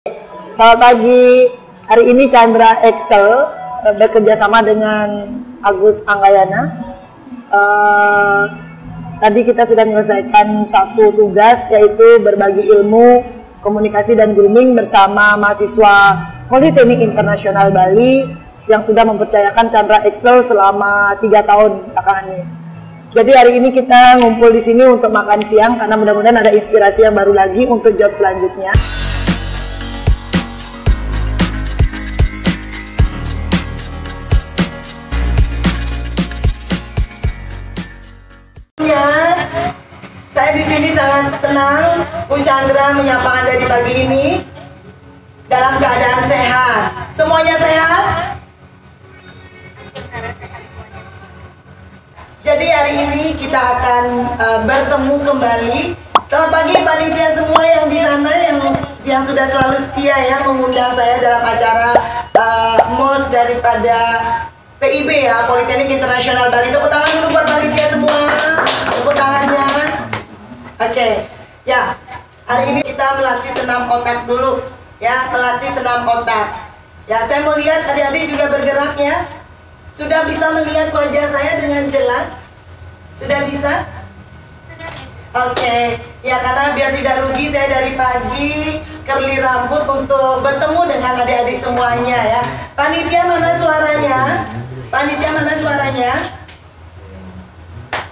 Selamat pagi. Hari ini Chandra Excel bekerja sama dengan Agus Anggayana. Tadi kita sudah menyelesaikan satu tugas, yaitu berbagi ilmu komunikasi dan grooming bersama mahasiswa Politeknik Internasional Bali yang sudah mempercayakan Chandra Excel selama 3 tahun belakangan ini. Jadi hari ini kita ngumpul di sini untuk makan siang karena mudah-mudahan ada inspirasi yang baru lagi untuk job selanjutnya. Saya di sini sangat senang Bu Chandra menyapa Anda di pagi ini dalam keadaan sehat. Semuanya sehat? Jadi hari ini kita akan bertemu kembali. Selamat pagi panitia semua yang di sana yang sudah selalu setia ya mengundang saya dalam acara MOS daripada PIB ya, Politeknik Internasional Bali. Tepuk tangan dulu buat panitia semua. Tepuk tangannya. Oke, ya hari ini kita melatih senam otak dulu ya, melatih senam otak. Ya, saya mau lihat adik-adik juga bergerak ya. Sudah bisa melihat wajah saya dengan jelas? Sudah bisa? Sudah bisa. Oke, ya karena biar tidak rugi saya dari pagi curly rambut untuk bertemu dengan adik-adik semuanya ya. Panitia mana suaranya? Panitia mana suaranya?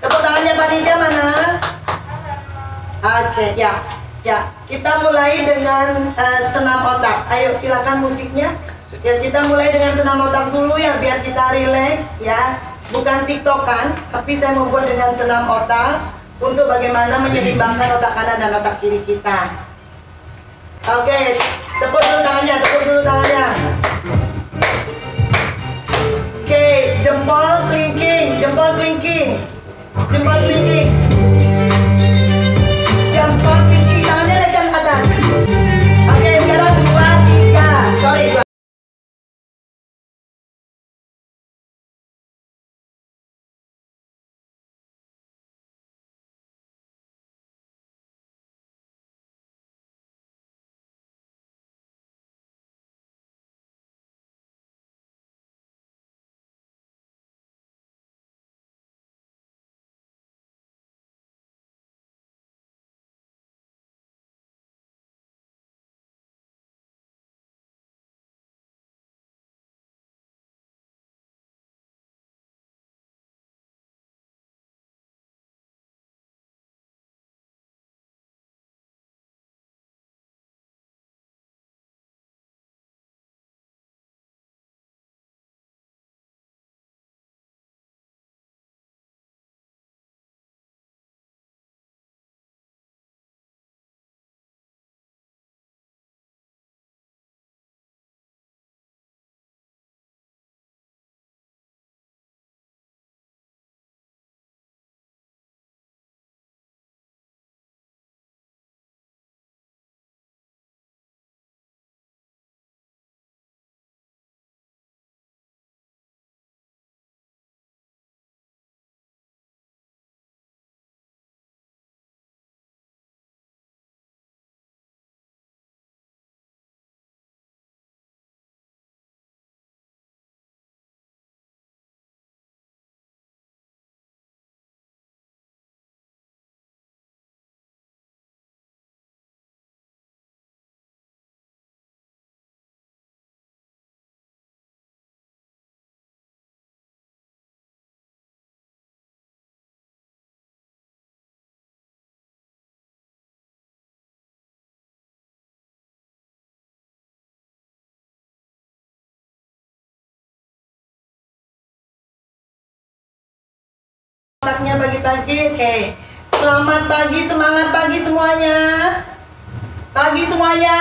Tepuk tangannya panitia mana? Oke, ya, kita mulai dengan senam otak. Ayo silakan musiknya. Ya, kita mulai dengan senam otak dulu ya, biar kita rileks ya. Bukan tiktokan, tapi saya membuat dengan senam otak untuk bagaimana menyeimbangkan otak kanan dan otak kiri kita. Oke, tepuk dulu tangannya, tepuk dulu tangannya. Oke, jempol kelingking, jempol kelingking, jempol kelingking. Jempol kelingking, tangannya naikkan ke atas. Oke, sekarang 2, 3. Sorry, 2. Otaknya pagi-pagi, oke. Selamat pagi, semangat pagi semuanya. Pagi semuanya.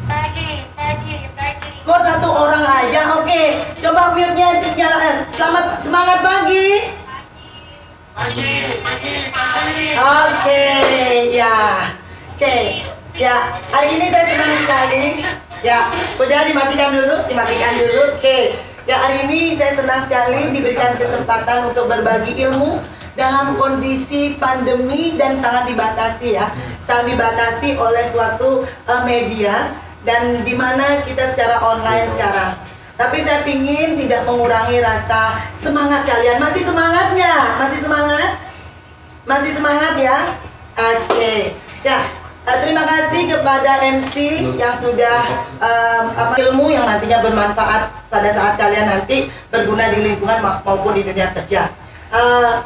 Pagi. Kok satu orang aja? Oke, coba mute-nya dinyalakan. Semangat pagi. Pagi. Oke, ya. Oke, ya. Hari ini saya senang sekali. Ya, udah dimatikan dulu. Oke. Ya, hari ini saya senang sekali diberikan kesempatan untuk berbagi ilmu dalam kondisi pandemi dan sangat dibatasi ya. Sangat dibatasi oleh suatu media dan di mana kita secara online sekarang. Tapi saya ingin tidak mengurangi rasa semangat kalian. Masih semangatnya? Masih semangat? Masih semangat ya? Oke. Ya, terima kasih kepada MC yang sudah ilmu yang nantinya bermanfaat pada saat kalian nanti berguna di lingkungan maupun di dunia kerja.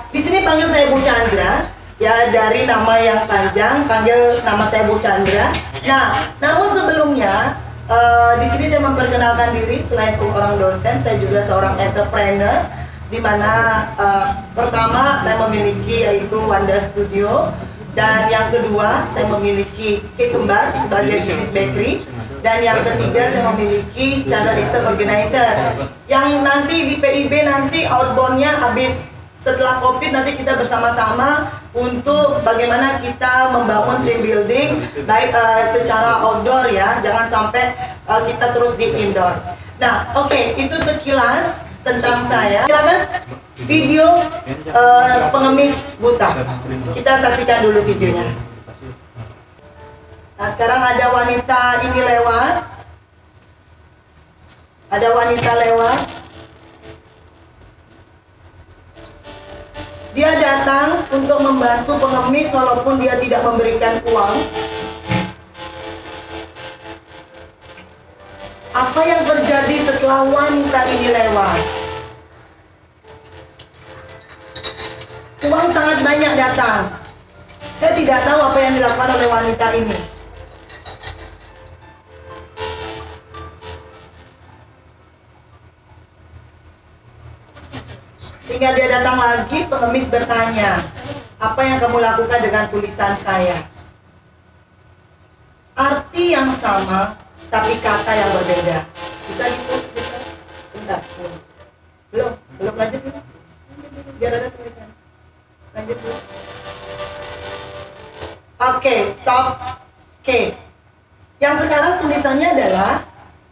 Di sini panggil saya Bu Chandra. Ya, dari nama yang panjang panggil nama saya Bu Chandra. Nah, namun sebelumnya di sini saya memperkenalkan diri. Selain seorang dosen, saya juga seorang entrepreneur, di mana pertama saya memiliki yaitu Wanda Studio, dan yang kedua saya memiliki Cake Kembar sebagai bisnis bakery, dan yang ketiga saya memiliki Chandra Excel Organizer yang nanti di PIB nanti outboundnya habis setelah COVID nanti kita bersama-sama untuk bagaimana kita membangun team building baik secara outdoor ya, jangan sampai kita terus di indoor. Nah, oke, itu sekilas tentang saya. Silakan video pengemis buta. Kita saksikan dulu videonya. Nah, sekarang ada wanita ini lewat. Ada wanita lewat. Dia datang untuk membantu pengemis walaupun dia tidak memberikan uang. Apa yang terjadi setelah wanita ini lewat? Uang sangat banyak datang. Saya tidak tahu apa yang dilakukan oleh wanita ini. Sehingga dia datang lagi, pengemis bertanya, apa yang kamu lakukan dengan tulisan saya? Arti yang sama, tapi kata yang berbeda. Bisa di-post gitu? Sebentar. Belum lanjut dulu. Biar ada tulisan. Lanjut dulu. Oke, stop. Oke. Yang sekarang tulisannya adalah,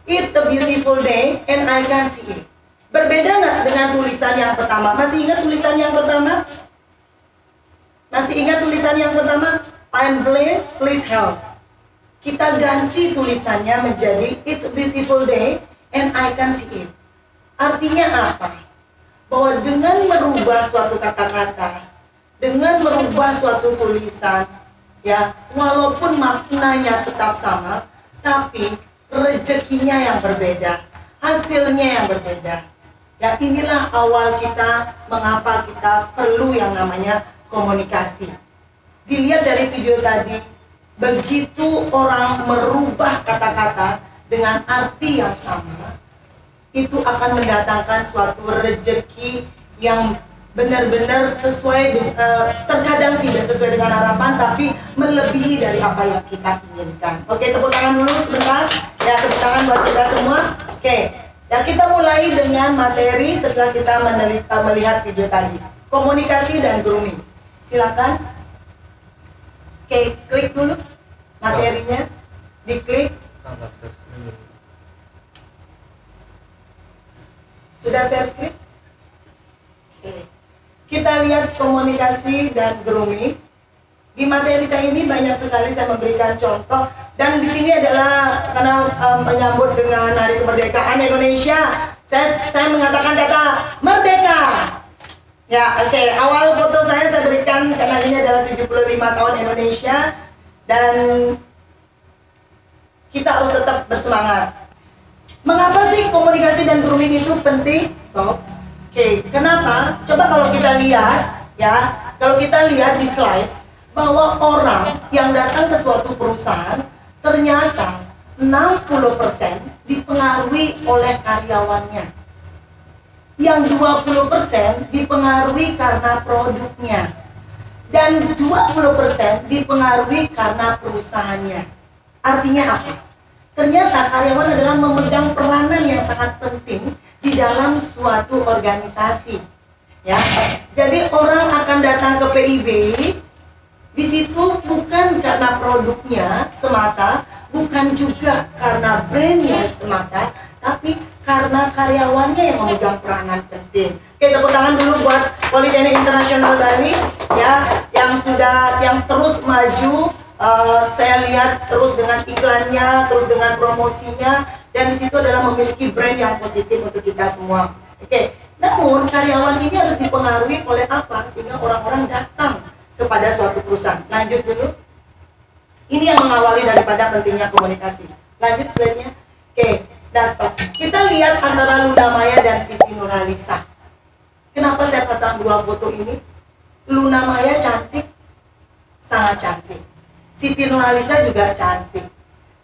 it's a beautiful day and I can see it. Berbeda nggak dengan tulisan yang pertama? Masih ingat tulisan yang pertama? Masih ingat tulisan yang pertama? I'm blind, please help. Kita ganti tulisannya menjadi it's a beautiful day and I can see it. Artinya apa? Bahwa dengan merubah suatu kata-kata, dengan merubah suatu tulisan, ya, walaupun maknanya tetap sama, tapi rezekinya yang berbeda, hasilnya yang berbeda. Ya, inilah awal kita mengapa kita perlu yang namanya komunikasi. Dilihat dari video tadi, begitu orang merubah kata-kata dengan arti yang sama, itu akan mendatangkan suatu rezeki yang benar-benar sesuai, terkadang tidak sesuai dengan harapan, tapi melebihi dari apa yang kita inginkan. Oke, tepuk tangan dulu sebentar. Ya, tepuk tangan buat kita semua. Oke. Ya, kita mulai dengan materi setelah kita melihat video tadi. Komunikasi dan grooming. Silakan. Oke, klik dulu materinya. Diklik. Sudah share screen? Oke. Kita lihat komunikasi dan grooming. Di materi saya ini banyak sekali saya memberikan contoh, dan di sini adalah karena menyambut dengan Hari Kemerdekaan Indonesia, saya mengatakan kata merdeka. Ya, oke. Awal foto saya berikan karena ini adalah 75 tahun Indonesia dan kita harus tetap bersemangat. Mengapa sih komunikasi dan grooming itu penting? Stop. Oke, kenapa? Coba kalau kita lihat, ya, kalau kita lihat di slide, bahwa orang yang datang ke suatu perusahaan ternyata 60% dipengaruhi oleh karyawannya, yang 20% dipengaruhi karena produknya, dan 20% dipengaruhi karena perusahaannya. Artinya apa? Ternyata karyawan adalah memegang peranan yang sangat penting di dalam suatu organisasi. Ya, jadi orang akan datang ke PIB. Di situ bukan karena produknya semata, bukan juga karena brandnya semata, tapi karena karyawannya yang memegang peranan penting. Oke, tepuk tangan dulu buat Politeknik Internasional Bali, ya, yang terus maju saya lihat terus dengan iklannya, terus dengan promosinya, dan di situ adalah memiliki brand yang positif untuk kita semua. Oke, namun karyawan ini harus dipengaruhi oleh apa sehingga orang-orang datang kepada suatu perusahaan. Lanjut dulu. Ini yang mengawali daripada pentingnya komunikasi. Lanjut slide-nya. Oke, nah stop. Kita lihat antara Luna Maya dan Siti Nurhaliza. Kenapa saya pasang dua foto ini? Luna Maya cantik, sangat cantik. Siti Nurhaliza juga cantik.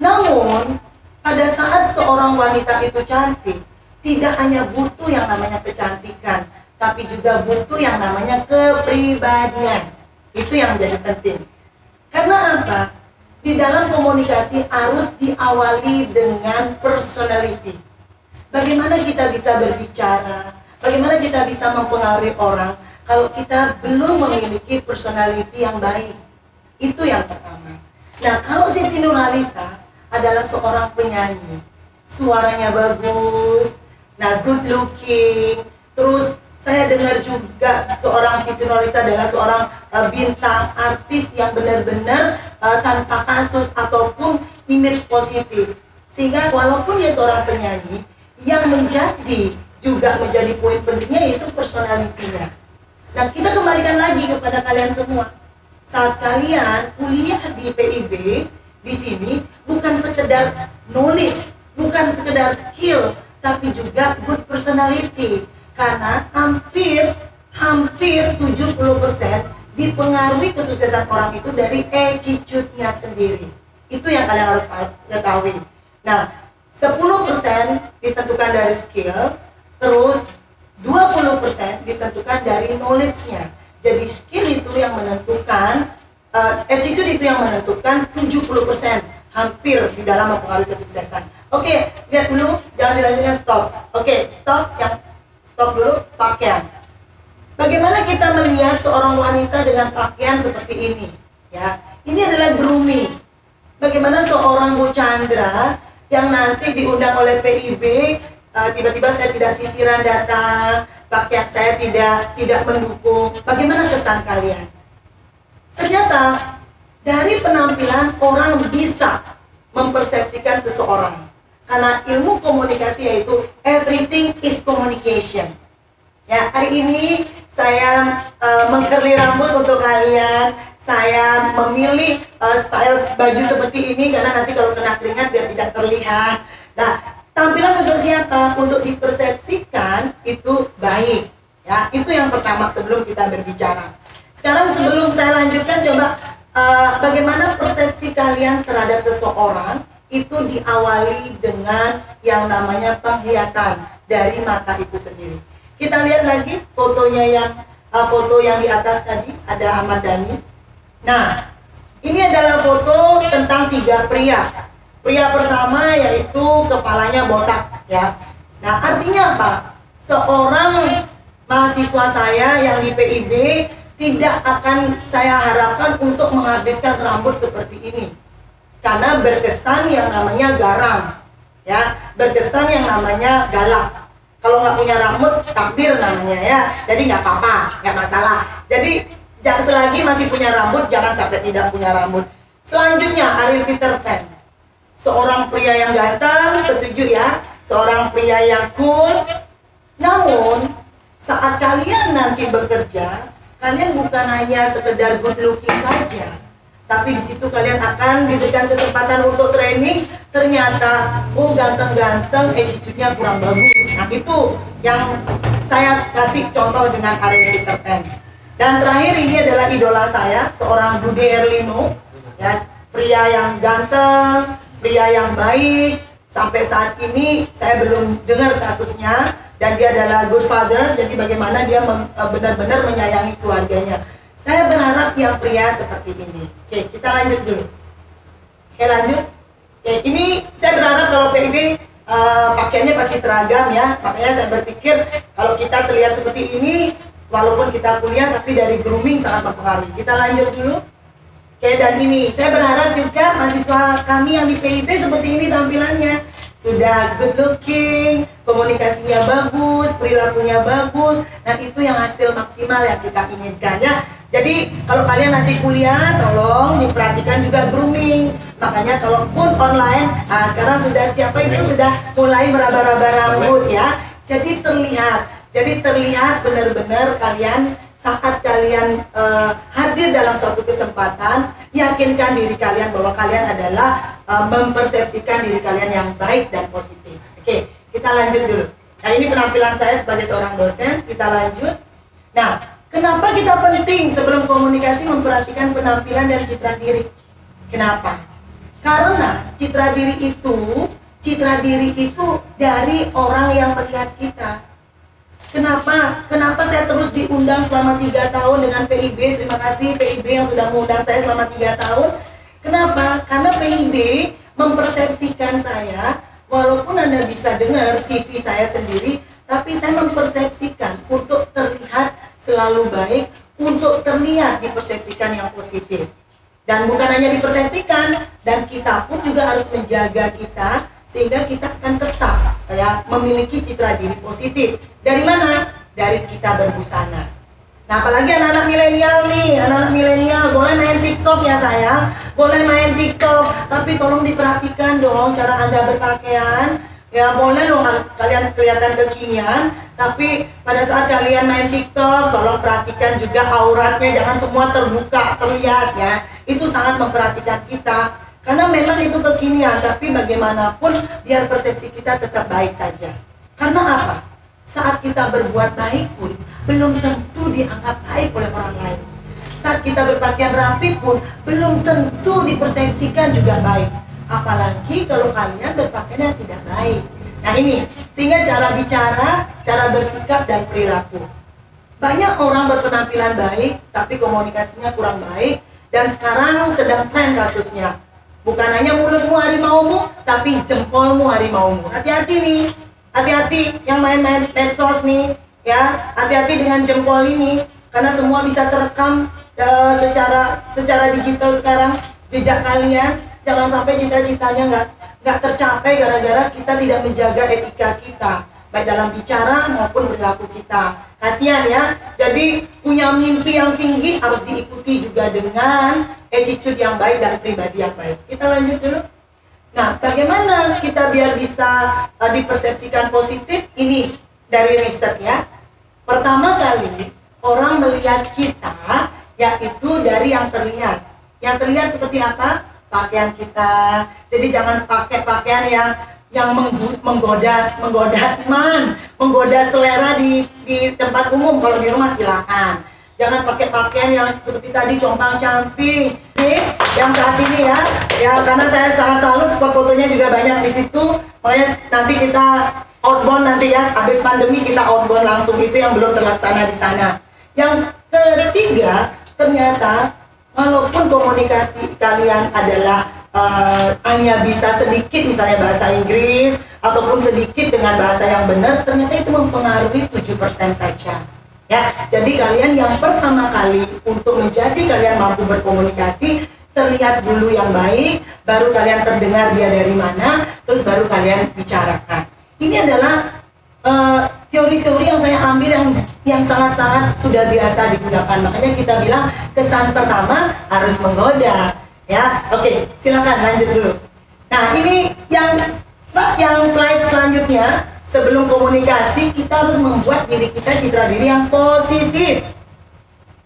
Namun, pada saat seorang wanita itu cantik, tidak hanya butuh yang namanya kecantikan, tapi juga butuh yang namanya kepribadian. Itu yang menjadi penting. Karena apa? Di dalam komunikasi harus diawali dengan personality. Bagaimana kita bisa berbicara, bagaimana kita bisa mempengaruhi orang kalau kita belum memiliki personality yang baik. Itu yang pertama. Nah, kalau Siti Nurhaliza adalah seorang penyanyi, suaranya bagus, nah good looking, terus saya dengar juga seorang Siti Nurhaliza adalah seorang bintang artis yang benar-benar tanpa kasus ataupun image positif. Sehingga walaupun dia seorang penyanyi, yang juga menjadi poin pentingnya yaitu personalitinya. Nah, kita kembalikan lagi kepada kalian semua. Saat kalian kuliah di PIB, di sini bukan sekedar knowledge, bukan sekedar skill, tapi juga good personality. Karena hampir 70% dipengaruhi kesuksesan orang itu dari attitude-nya sendiri. Itu yang kalian harus ketahui. Nah, 10% ditentukan dari skill, terus 20% ditentukan dari knowledge-nya. Jadi skill itu yang menentukan, attitude itu yang menentukan 70% hampir di dalam mempengaruhi kesuksesan. Oke, lihat dulu, jangan dilanjutkan, stop. Oke, stop dulu, pakaian. Bagaimana kita melihat seorang wanita dengan pakaian seperti ini? Ya, ini adalah grooming. Bagaimana seorang Bu Chandra yang nanti diundang oleh PIB, tiba-tiba saya tidak sisiran datang, pakaian saya tidak mendukung. Bagaimana kesan kalian? Ternyata dari penampilan orang bisa mempersepsikan seseorang. Karena ilmu komunikasi yaitu everything is communication. Ya, hari ini saya mengkerli rambut untuk kalian. Saya memilih style baju seperti ini karena nanti kalau kena keringat biar tidak terlihat. Nah, tampilan untuk siapa? Untuk dipersepsikan itu baik. Ya, itu yang pertama sebelum kita berbicara. Sekarang sebelum saya lanjutkan, coba bagaimana persepsi kalian terhadap seseorang itu diawali dengan yang namanya penglihatan dari mata itu sendiri. Kita lihat lagi fotonya foto yang di atas tadi ada Ahmad Dhani. Nah, ini adalah foto tentang 3 pria. Pria pertama yaitu kepalanya botak, ya. Nah, artinya apa? Seorang mahasiswa saya yang di PIB tidak akan saya harapkan untuk menghabiskan rambut seperti ini. Karena berkesan yang namanya garam, ya. Berkesan yang namanya galak. Kalau nggak punya rambut, takdir namanya, ya. Jadi nggak apa-apa, nggak masalah. Jadi selagi masih punya rambut, jangan sampai tidak punya rambut. Selanjutnya, Ariel Peter Pan. Seorang pria yang ganteng, setuju ya? Seorang pria yang cool. Namun, saat kalian nanti bekerja, kalian bukan hanya sekedar good looking saja. Tapi di situ kalian akan diberikan kesempatan untuk training. Ternyata, oh ganteng-ganteng, attitude-nya kurang bagus. Nah, itu yang saya kasih contoh dengan Ariel Peter Pan. Dan terakhir ini adalah idola saya, seorang Dude Herlino, ya, pria yang ganteng, pria yang baik. Sampai saat ini saya belum dengar kasusnya, dan dia adalah good father. Jadi bagaimana dia benar-benar menyayangi keluarganya. Saya berharap yang pria seperti ini. Oke, kita lanjut dulu. Oke, lanjut. Oke, ini saya berharap kalau PIB pakaiannya pasti seragam, ya. Makanya saya berpikir kalau kita terlihat seperti ini, walaupun kita kuliah, tapi dari grooming sangat mempengaruhi. Kita lanjut dulu. Oke, dan ini saya berharap juga mahasiswa kami yang di PIB seperti ini tampilannya. sudah good looking, komunikasinya bagus, perilakunya bagus. Nah, itu yang hasil maksimal yang kita inginkan ya. Jadi kalau kalian nanti kuliah, tolong diperhatikan juga grooming. Makanya kalaupun online, sekarang sudah siapa itu sudah mulai meraba-raba rambut ya. Jadi terlihat benar-benar kalian saat kalian hadir dalam suatu kesempatan, yakinkan diri kalian bahwa kalian adalah mempersepsikan diri kalian yang baik dan positif. Oke, kita lanjut dulu. Nah, ini penampilan saya sebagai seorang dosen. Kita lanjut. Nah, kenapa kita penting sebelum komunikasi memperhatikan penampilan dan citra diri? Kenapa? Karena citra diri itu dari orang yang melihat kita. Kenapa saya terus diundang selama 3 tahun dengan PIB? Terima kasih PIB yang sudah mengundang saya selama 3 tahun. Kenapa? Karena PIB mempersepsikan saya, walaupun Anda bisa dengar CV saya sendiri, tapi saya mempersepsikan untuk terlihat selalu baik, untuk terlihat dipersepsikan yang positif. Dan bukan hanya dipersepsikan, dan kita pun juga harus menjaga kita, sehingga kita akan tetap ya memiliki citra diri positif. Dari mana? Dari kita berbusana. Nah, apalagi anak-anak milenial nih, anak-anak milenial boleh main TikTok ya sayang, boleh main TikTok, tapi tolong diperhatikan dong cara Anda berpakaian. Ya boleh dong kalian kelihatan kekinian, tapi pada saat kalian main TikTok, tolong perhatikan juga auratnya, jangan semua terbuka, terlihat ya. Itu sangat memperhatikan kita, karena memang itu kekinian, tapi bagaimanapun biar persepsi kita tetap baik saja. Karena apa? Saat kita berbuat baik pun belum tentu dianggap baik oleh orang lain. Saat kita berpakaian rapi pun belum tentu dipersepsikan juga baik. Apalagi kalau kalian berpakaian yang tidak baik. Nah ini, sehingga cara bicara, cara bersikap dan perilaku. Banyak orang berpenampilan baik, tapi komunikasinya kurang baik. Dan sekarang sedang tren kasusnya. Bukan hanya mulutmu harimaumu, tapi jempolmu harimaumu. Hati-hati nih, hati-hati yang main-main medsos nih, ya. Hati-hati dengan jempol ini, karena semua bisa terekam secara digital sekarang. Jejak kalian, jangan sampai cita-citanya nggak tercapai gara-gara kita tidak menjaga etika kita, baik dalam bicara maupun perilaku kita. Kasihan ya. Jadi punya mimpi yang tinggi harus diikuti juga dengan attitude yang baik dan pribadi yang baik. Kita lanjut dulu. Nah, bagaimana kita biar bisa dipersepsikan positif? Ini dari riset ya. Pertama kali orang melihat kita yaitu dari yang terlihat. Yang terlihat seperti apa? Pakaian kita. Jadi jangan pakai pakaian yang menggoda iman, menggoda selera di tempat umum. Kalau di rumah silakan. Jangan pakai pakaian yang seperti tadi compang-camping. Yang saat ini ya, karena saya sangat salut, spot fotonya juga banyak di situ. Makanya nanti kita outbound nanti ya, habis pandemi kita outbound langsung, itu yang belum terlaksana di sana. Yang ketiga, ternyata walaupun komunikasi kalian adalah hanya bisa sedikit, misalnya bahasa Inggris ataupun sedikit dengan bahasa yang benar, ternyata itu mempengaruhi 7% saja. Ya, jadi kalian yang pertama kali untuk menjadi kalian mampu berkomunikasi, terlihat dulu yang baik, baru kalian terdengar dia dari mana, terus baru kalian bicarakan. Ini adalah teori-teori yang saya ambil yang sangat-sangat sudah biasa digunakan. Makanya kita bilang kesan pertama harus menggoda. Ya, oke, silakan lanjut dulu. Nah, ini yang slide selanjutnya. Sebelum komunikasi, kita harus membuat diri kita citra diri yang positif.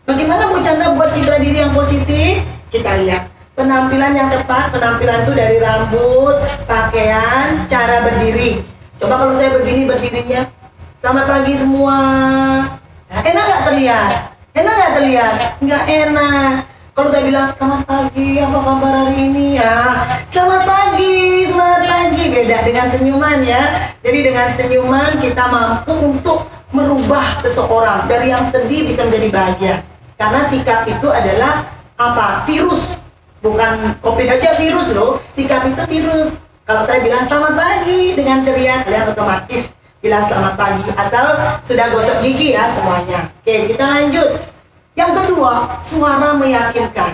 Bagaimana Bu Chandra buat citra diri yang positif? Kita lihat penampilan yang tepat. Penampilan itu dari rambut, pakaian, cara berdiri. Coba kalau saya begini berdirinya, selamat pagi semua. Nah, enak nggak terlihat? Enak nggak terlihat? Nggak enak. Kalau saya bilang selamat pagi, apa kabar hari ini ya? Selamat pagi, beda dengan senyuman ya. Jadi dengan senyuman kita mampu untuk merubah seseorang dari yang sedih bisa menjadi bahagia. Karena sikap itu adalah apa? Virus, bukan COVID aja virus loh. Sikap itu virus. Kalau saya bilang selamat pagi dengan ceria, kalian otomatis bilang selamat pagi. Asal sudah gosok gigi ya semuanya. Oke, kita lanjut. Yang kedua, suara meyakinkan.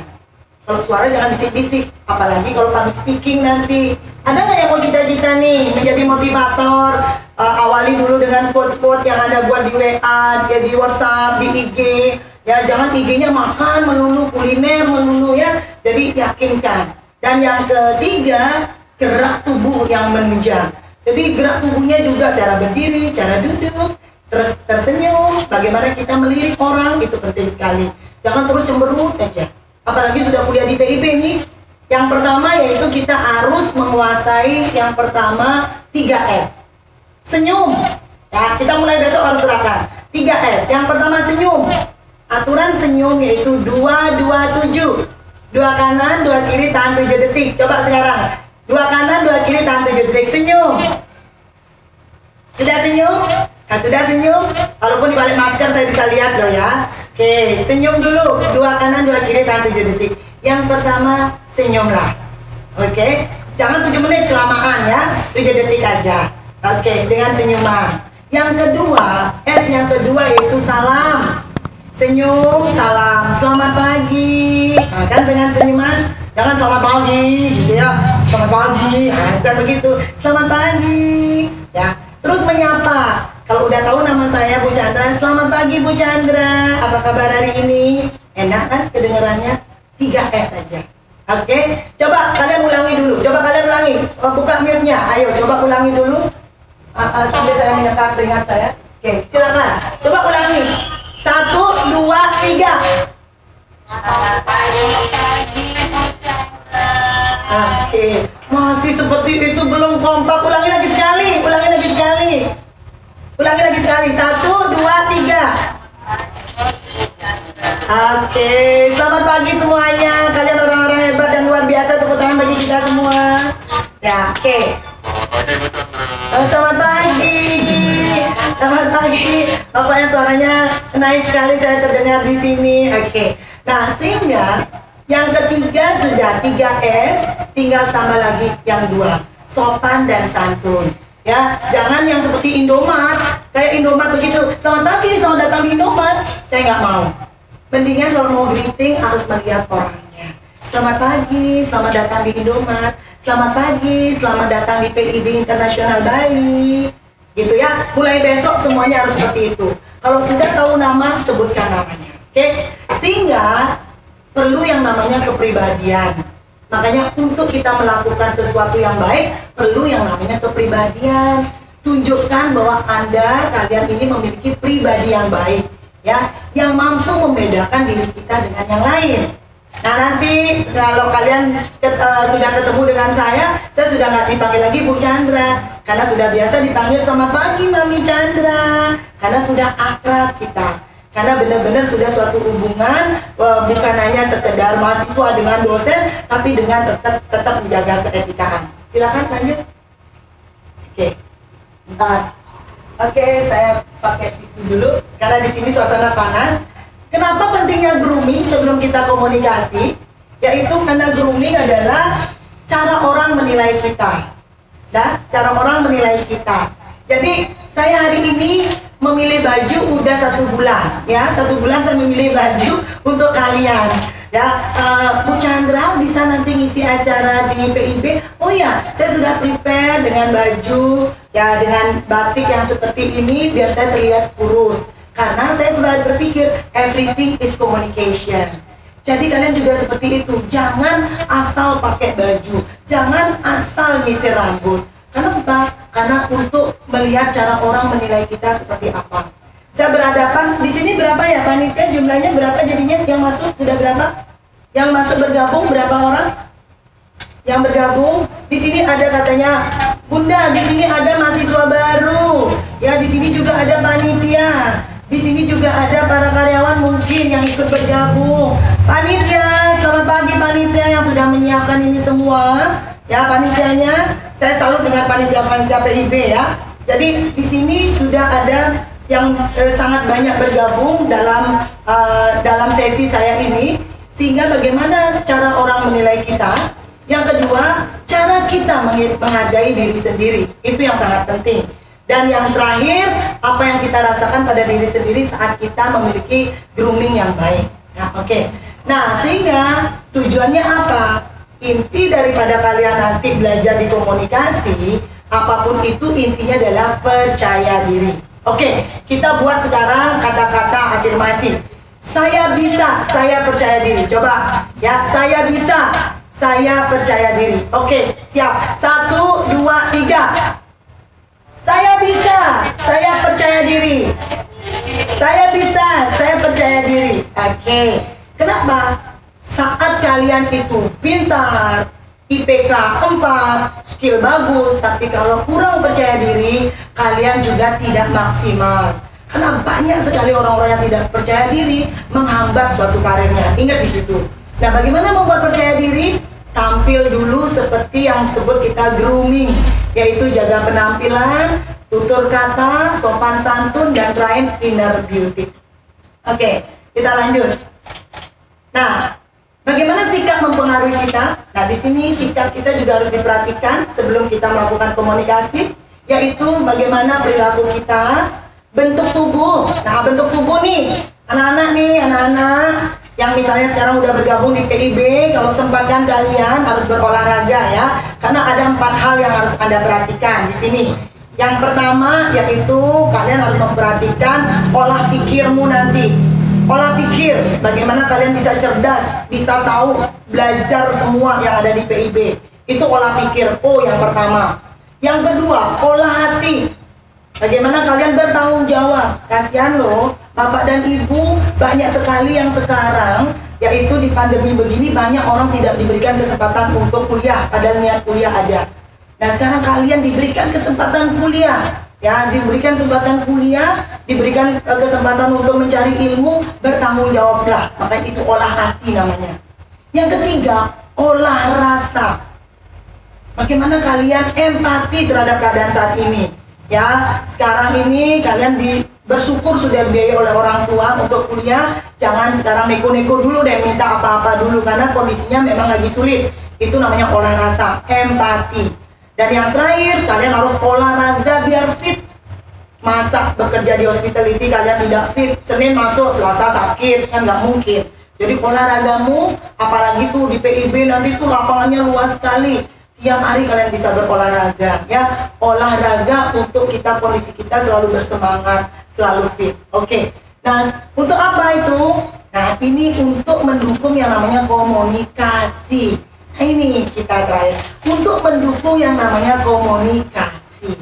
Kalau suara jangan bisik-bisik, apalagi kalau public speaking nanti. Ada nggak yang mau cita-cita nih menjadi motivator. Awali dulu dengan quote-quote yang Anda buat di WA, ya, di WhatsApp, di IG. Ya, jangan IG-nya makan melulu, kuliner melulu ya. Jadi yakinkan. Dan yang ketiga, gerak tubuh yang menunjang. Jadi gerak tubuhnya juga cara berdiri, cara duduk, terus tersenyum, bagaimana kita melirik orang, itu penting sekali. Jangan terus cemberut aja. Apalagi sudah kuliah di PIB nih. Yang pertama yaitu kita harus menguasai yang pertama 3S. Senyum. Ya, kita mulai besok harus terapkan 3S. Yang pertama senyum. Aturan senyum yaitu 2-2-7. 2 kanan, 2 kiri, tahan 7 detik. Coba sekarang. 2 kanan, 2 kiri, tahan 7 detik. Senyum. Sudah senyum? Nah, sudah senyum? Walaupun di balik masker saya bisa lihat loh ya. Oke, senyum dulu. 2 kanan, 2 kiri, tahan 7 detik. Yang pertama, senyumlah. Oke, jangan 7 menit kelamaan ya. 7 detik aja. Oke, dengan senyuman. Yang kedua, S yang kedua yaitu salam. Senyum, salam, selamat pagi. Nah, kan dengan senyuman, jangan selamat pagi gitu ya. Selamat pagi, nah, bukan begitu. Selamat pagi, ya. Terus menyapa. Kalau udah tahu nama saya Bu Chandra, selamat pagi Bu Chandra. Apa kabar hari ini? Enak kan kedengarannya? 3S saja. Oke, coba kalian ulangi dulu. Coba kalian ulangi. Buka mute-nya. Ayo, coba ulangi dulu. Sambil saya menyeka keringat saya. Oke, silakan. Coba ulangi. 1, 2, 3. Oke, masih seperti itu belum kompak. Ulangi lagi sekali. Ulangi lagi sekali. Ulangi lagi sekali. 1, 2, 3. Oke, selamat pagi semuanya. Kalian orang-orang hebat dan luar biasa. Tepuk tangan bagi kita semua. Ya, oke. Selamat pagi. Selamat pagi. Bapaknya suaranya nice sekali saya terdengar di sini. Oke. Nah, sehingga yang ketiga sudah 3S, tinggal tambah lagi yang 2. Sopan dan santun. Ya, jangan yang seperti Indomaret. Kayak Indomaret begitu. Selamat pagi, selamat datang di Indomaret. Saya nggak mau. Mendingan kalau mau greeting harus melihat orangnya. Selamat pagi, selamat datang di Indomaret. Selamat pagi, selamat datang di PIB Internasional Bali. Gitu ya, mulai besok semuanya harus seperti itu. Kalau sudah tahu nama, sebutkan namanya. Oke, sehingga perlu yang namanya kepribadian. Makanya untuk kita melakukan sesuatu yang baik, perlu yang namanya kepribadian. Tunjukkan bahwa kalian ini memiliki pribadi yang baik. Ya, yang mampu membedakan diri kita dengan yang lain. Nah, nanti kalau kalian sudah ketemu dengan saya sudah nggak dipanggil lagi Bu Chandra, karena sudah biasa dipanggil selamat pagi Mami Chandra, karena sudah akrab kita, karena benar-benar sudah suatu hubungan, bukan hanya sekedar mahasiswa dengan dosen, tapi dengan tetap menjaga keetikaan. Silakan lanjut. Oke, bentar. Oke, saya pakai tisu dulu karena di sini suasana panas. Kenapa pentingnya grooming sebelum kita komunikasi? Yaitu karena grooming adalah cara orang menilai kita. Nah, cara orang menilai kita. Jadi, saya hari ini memilih baju udah 1 bulan. Ya, 1 bulan saya memilih baju untuk kalian. Ya, Bu Chandra bisa nanti ngisi acara di PIB. Oh ya, saya sudah prepare dengan baju, ya dengan batik yang seperti ini biar saya terlihat kurus. Karena saya sudah berpikir everything is communication. Jadi kalian juga seperti itu. Jangan asal pakai baju, jangan asal nyisir rambut. Karena apa? Karena untuk melihat cara orang menilai kita seperti apa. Saya berhadapan di sini berapa ya panitia, jumlahnya berapa jadinya yang masuk sudah berapa? Yang masuk bergabung berapa orang? Yang bergabung di sini ada katanya Bunda, di sini ada mahasiswa baru. Ya, di sini juga ada panitia. Di sini juga ada para karyawan mungkin yang ikut bergabung. Panitia, selamat pagi panitia yang sudah menyiapkan ini semua. Ya, panitianya, saya salut dengan panitia-panitia PIB ya. Jadi di sini sudah ada yang sangat banyak bergabung dalam sesi saya ini. Sehingga bagaimana cara orang menilai kita. Yang kedua, cara kita menghargai diri sendiri. Itu yang sangat penting. Dan yang terakhir, apa yang kita rasakan pada diri sendiri saat kita memiliki grooming yang baik. Nah, oke. Nah, sehingga tujuannya apa? Inti daripada kalian nanti belajar di komunikasi Apapun itu intinya adalah percaya diri. Oke, kita buat sekarang kata-kata afirmasi. Saya bisa, saya percaya diri. Coba ya, saya bisa, saya percaya diri. Oke, siap. 1, 2, 3. Saya bisa, saya percaya diri. Saya bisa, saya percaya diri. Oke, kenapa? Saat kalian itu pintar, IPK 4, skill bagus, tapi kalau kurang percaya diri, kalian juga tidak maksimal. Karena banyak sekali orang-orang yang tidak percaya diri menghambat suatu karirnya. Ingat di situ. Nah, bagaimana membuat percaya diri? Tampil dulu seperti yang sebut kita grooming, yaitu jaga penampilan, tutur kata, sopan santun, dan terakhir inner beauty. Oke, kita lanjut. Nah, bagaimana sikap mempengaruhi kita? Nah, di sini sikap kita juga harus diperhatikan sebelum kita melakukan komunikasi, yaitu bagaimana perilaku kita, bentuk tubuh. Nah, bentuk tubuh nih, anak-anak yang misalnya sekarang udah bergabung di PIB, kalau sempatkan kalian harus berolahraga ya, karena ada 4 hal yang harus Anda perhatikan di sini. Yang pertama yaitu kalian harus memperhatikan olah pikirmu nanti. Olah pikir, bagaimana kalian bisa cerdas, bisa tahu, belajar semua yang ada di PIB. Itu olah pikir, yang pertama. Yang kedua, olah hati. Bagaimana kalian bertanggung jawab. Kasihan loh, Bapak dan Ibu, banyak sekali yang sekarang, yaitu di pandemi begini, banyak orang tidak diberikan kesempatan untuk kuliah, padahal niat kuliah ada. Nah, sekarang kalian diberikan kesempatan kuliah. Ya, diberikan kesempatan kuliah, diberikan kesempatan untuk mencari ilmu, bertanggung jawablah. Makanya itu olah hati namanya. Yang ketiga, olah rasa. Bagaimana kalian empati terhadap keadaan saat ini? Ya, sekarang ini kalian bersyukur sudah dibiayai oleh orang tua untuk kuliah. Jangan sekarang neko-neko dulu deh, minta apa-apa dulu, karena kondisinya memang lagi sulit. Itu namanya olah rasa, empati. Dan yang terakhir, kalian harus olahraga biar fit. Masa bekerja di hospitality kalian tidak fit, Senin masuk, Selasa sakit, kan nggak mungkin. Jadi olahragamu, apalagi tuh di PIB nanti tuh lapangannya luas sekali. Tiap hari kalian bisa berolahraga ya. Olahraga untuk kita, kondisi kita selalu bersemangat, selalu fit. Oke. Nah, untuk apa itu? Nah, ini untuk mendukung yang namanya komunikasi. Nah, ini kita terakhir. Untuk mendukung yang namanya komunikasi.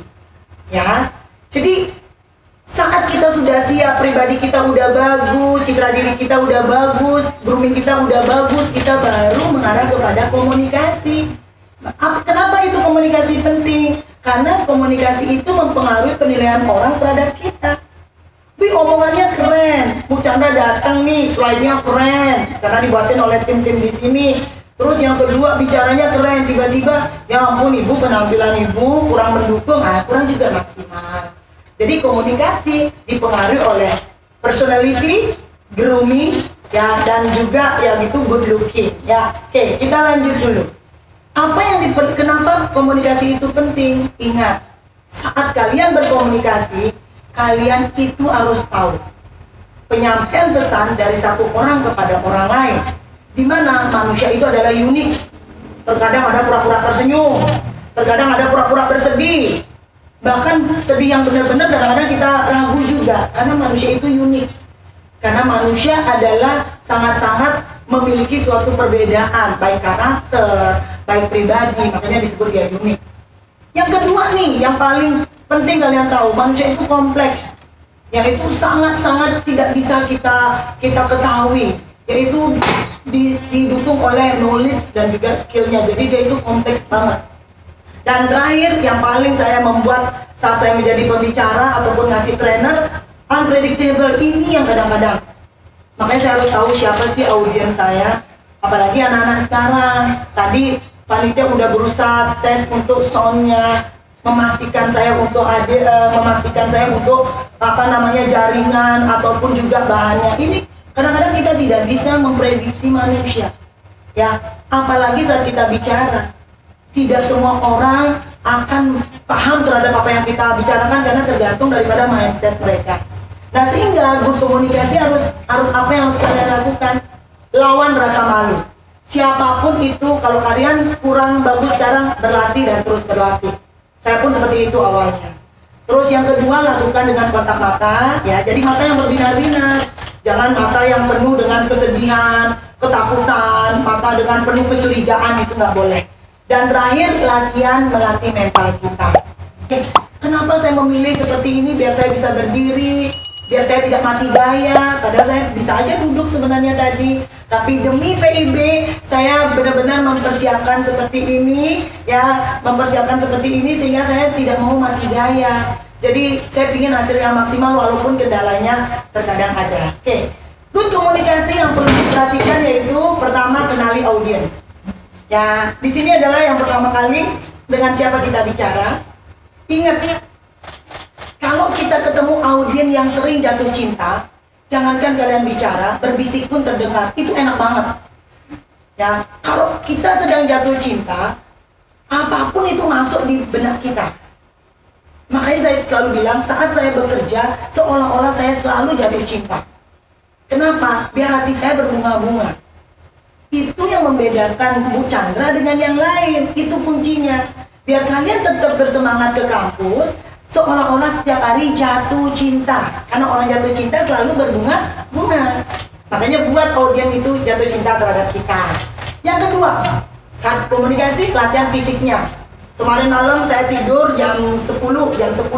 Ya. Jadi saat kita sudah siap, pribadi kita udah bagus, citra diri kita udah bagus, grooming kita udah bagus, kita baru mengarah kepada komunikasi. Kenapa itu komunikasi penting? Karena komunikasi itu mempengaruhi penilaian orang terhadap kita. Wih, omongannya keren, Bu Chandra datang nih, slide-nya keren, karena dibuatin oleh tim-tim di sini. Terus yang kedua, bicaranya keren, tiba-tiba, ya ampun Ibu, penampilan Ibu kurang mendukung, kurang juga maksimal. Jadi komunikasi dipengaruhi oleh personality, grooming, ya, dan juga yang itu good looking. Ya, oke, kita lanjut dulu. Apa yang kenapa komunikasi itu penting? Ingat, saat kalian berkomunikasi, kalian itu harus tahu penyampaian pesan dari satu orang kepada orang lain. Di mana manusia itu adalah unik. Terkadang ada pura-pura tersenyum, terkadang ada pura-pura bersedih. Bahkan sedih yang benar-benar kadang-kadang kita ragu juga, karena manusia itu unik. Karena manusia adalah sangat-sangat memiliki suatu perbedaan, baik karakter, baik pribadi, makanya disebut dia unik. Yang kedua nih, yang paling penting kalian tahu, manusia itu kompleks, yang itu sangat-sangat tidak bisa kita ketahui, yaitu didukung oleh knowledge dan juga skillnya. Jadi dia itu kompleks banget. Dan terakhir, yang paling saya membuat saat saya menjadi pembicara ataupun ngasih trainer, unpredictable ini yang kadang-kadang. Makanya saya harus tahu siapa sih audiens saya, apalagi anak-anak sekarang. Tadi panitia udah berusaha tes untuk soundnya, memastikan saya untuk jaringan ataupun juga bahannya. Ini kadang-kadang kita tidak bisa memprediksi manusia, ya. Apalagi saat kita bicara, tidak semua orang akan paham terhadap apa yang kita bicarakan karena tergantung daripada mindset mereka. Nah, sehingga good komunikasi harus apa yang harus kalian lakukan? Lawan rasa malu. Siapapun itu, kalau kalian kurang bagus sekarang, berlatih dan terus berlatih. Saya pun seperti itu awalnya. Terus yang kedua, lakukan dengan kontak mata, ya. Jadi mata yang berbinar-binar, jangan mata yang penuh dengan kesedihan, ketakutan, mata dengan penuh kecurigaan, itu nggak boleh. Dan terakhir, latihan melatih mental kita. Oke, kenapa saya memilih seperti ini? Biar saya bisa berdiri, biar saya tidak mati gaya. Padahal saya bisa aja duduk sebenarnya tadi. Tapi demi PIB, saya benar-benar mempersiapkan seperti ini, ya, mempersiapkan seperti ini sehingga saya tidak mau mati gaya. Jadi saya ingin hasil yang maksimal walaupun kendalanya terkadang ada. Oke, good komunikasi yang perlu diperhatikan yaitu pertama, kenali audiens. Ya, di sini adalah yang pertama kali dengan siapa kita bicara. Ingat, kalau kita ketemu audiens yang sering jatuh cinta, jangankan kalian bicara, berbisik pun terdengar. Itu enak banget. Ya, kalau kita sedang jatuh cinta, apapun itu masuk di benak kita. Makanya saya selalu bilang, saat saya bekerja, seolah-olah saya selalu jatuh cinta. Kenapa? Biar hati saya berbunga-bunga. Itu yang membedakan Bu Chandra dengan yang lain. Itu kuncinya. Biar kalian tetap bersemangat ke kampus, seolah-olah setiap hari jatuh cinta. Karena orang jatuh cinta selalu berbunga-bunga. Makanya buat audiens itu jatuh cinta terhadap kita. Yang kedua, saat komunikasi, latihan fisiknya. Kemarin malam saya tidur jam 10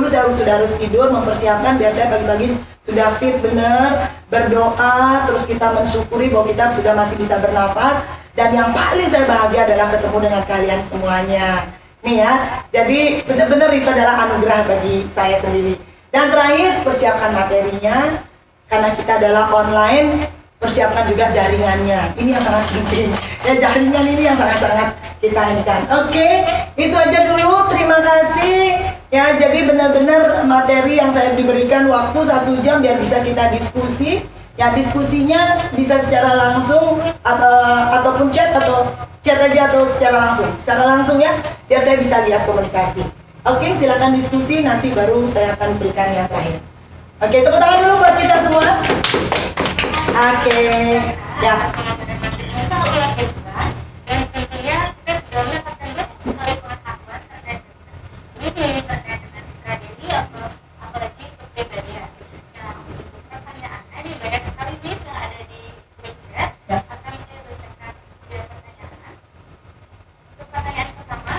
saya sudah harus tidur, mempersiapkan biar saya pagi-pagi sudah fit bener, berdoa, terus kita mensyukuri bahwa kita sudah masih bisa bernafas. Dan yang paling saya bahagia adalah ketemu dengan kalian semuanya. Nih ya, jadi benar-benar itu adalah anugerah bagi saya sendiri. Dan terakhir, persiapkan materinya, karena kita adalah online, persiapkan juga jaringannya. Ini yang sangat penting. Ya, jaringan ini yang sangat-sangat kita inginkan. Oke, itu aja dulu. Terima kasih. Ya, jadi benar-benar materi yang saya diberikan waktu 1 jam biar bisa kita diskusi. Ya, diskusinya bisa secara langsung ataupun chat aja atau secara langsung. Secara langsung ya, biar saya bisa lihat komunikasi. Oke, silakan diskusi, nanti baru saya akan berikan yang terakhir. Oke, tepuk tangan dulu buat kita semua. Oke, ya. Sangat luar biasa, dan tentunya kita sudah mendapatkan banyak sekali pengetahuan terkait dengan citra diri apalagi kepribadian. Nah, untuk pertanyaannya ini banyak sekali nih yang ada di grup chat. Ya. Akan saya bacakan beberapa pertanyaan. Untuk pertanyaan pertama,